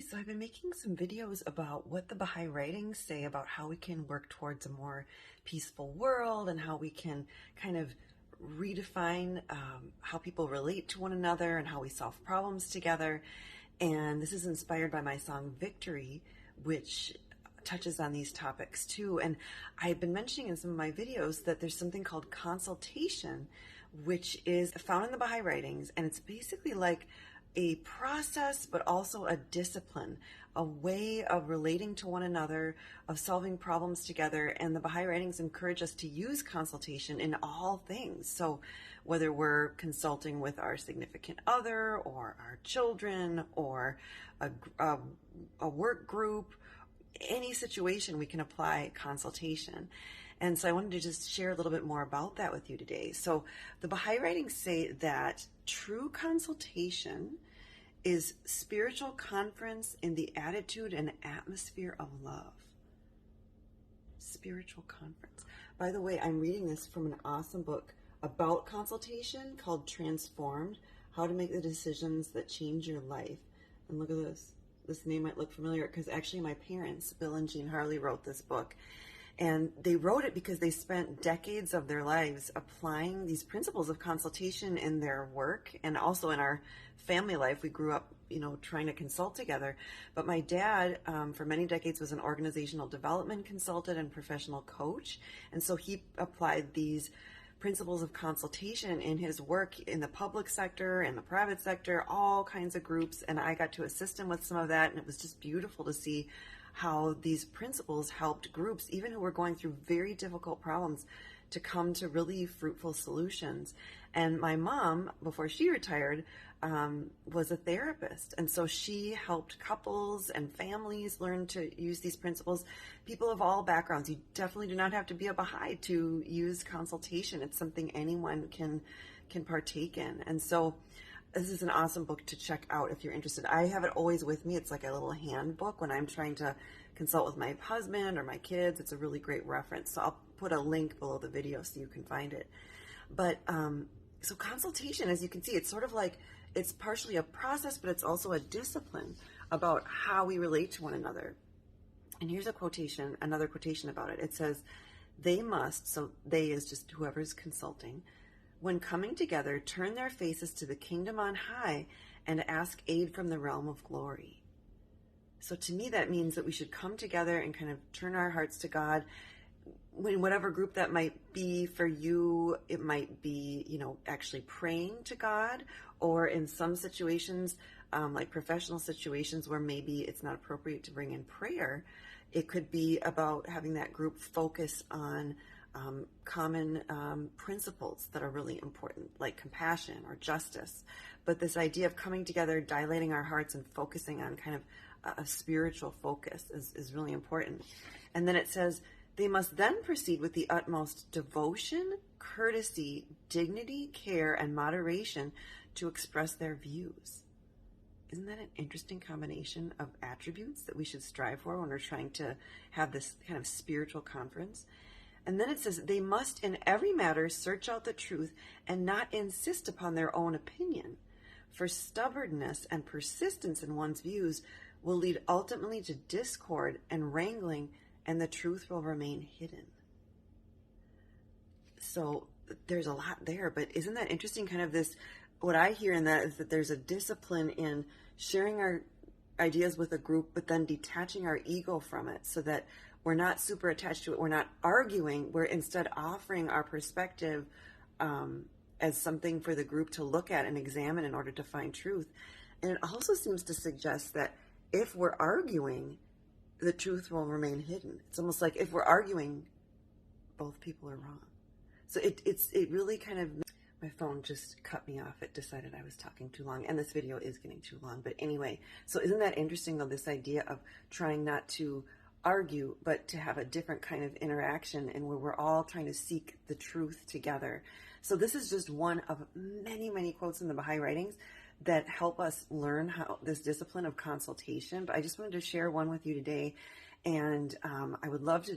So I've been making some videos about what the Baha'i writings say about how we can work towards a more peaceful world and how we can kind of redefine how people relate to one another and how we solve problems together. And this is inspired by my song Victory, which touches on these topics too. And I've been mentioning in some of my videos that there's something called consultation, which is found in the Baha'i writings, and it's basically like a process, but also a discipline, a way of relating to one another, of solving problems together. And the Baha'i writings encourage us to use consultation in all things. So whether we're consulting with our significant other or our children or a work group, any situation we can apply consultation. And so I wanted to just share a little bit more about that with you today. So the Baha'i writings say that true consultation is spiritual conference in the attitude and atmosphere of love. Spiritual conference. By the way, I'm reading this from an awesome book about consultation called Transformed, How to Make the Decisions That Change Your Life. And look at this. This name might look familiar because actually my parents, Bill and Jean Harley, wrote this book. And they wrote it because they spent decades of their lives applying these principles of consultation in their work and also in our family life. We grew up, trying to consult together. But my dad, for many decades, was an organizational development consultant and professional coach. And so he applied these principles of consultation in his work in the public sector and the private sector, all kinds of groups. And I got to assist him with some of that. And it was just beautiful to see how these principles helped groups, even who were going through very difficult problems, to come to really fruitful solutions. And my mom, before she retired, was a therapist. And so she helped couples and families learn to use these principles. People of all backgrounds. You definitely do not have to be a Baha'i to use consultation. It's something anyone can partake in. And so this is an awesome book to check out if you're interested. I have it always with me. It's like a little handbook when I'm trying to consult with my husband or my kids. It's a really great reference. So I'll put a link below the video so you can find it. But so consultation, as you can see, it's sort of like, it's partially a process, but it's also a discipline about how we relate to one another. And here's a quotation, another quotation about it. It says, they must, so they is just whoever's consulting, when coming together, turn their faces to the kingdom on high and ask aid from the realm of glory. So to me, that means that we should come together and kind of turn our hearts to God. In whatever group that might be for you, it might be, actually praying to God, or in some situations, like professional situations where maybe it's not appropriate to bring in prayer, it could be about having that group focus on common principles that are really important, like compassion or justice. But this idea of coming together, dilating our hearts, and focusing on kind of a spiritual focus is really important. And then it says, they must then proceed with the utmost devotion, courtesy, dignity, care, and moderation to express their views. Isn't that an interesting combination of attributes that we should strive for when we're trying to have this kind of spiritual conference? And then it says, they must in every matter search out the truth and not insist upon their own opinion. For stubbornness and persistence in one's views will lead ultimately to discord and wrangling, and the truth will remain hidden. So there's a lot there, but isn't that interesting? Kind of this, what I hear in that is that there's a discipline in sharing our ideas with a group, but then detaching our ego from it so that we're not super attached to it. We're not arguing. We're instead offering our perspective as something for the group to look at and examine in order to find truth. And it also seems to suggest that if we're arguing, the truth will remain hidden. It's almost like if we're arguing, both people are wrong. So it really kind of, my phone just cut me off. It decided I was talking too long, and this video is getting too long. But anyway, so isn't that interesting though, this idea of trying not to argue, but to have a different kind of interaction and where we're all trying to seek the truth together. So this is just one of many, many quotes in the Baha'i writings that help us learn how this discipline of consultation. But I just wanted to share one with you today. And I would love to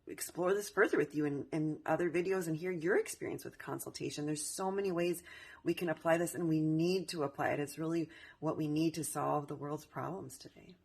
explore this further with you in other videos and hear your experience with consultation. There's so many ways we can apply this, and we need to apply it. It's really what we need to solve the world's problems today.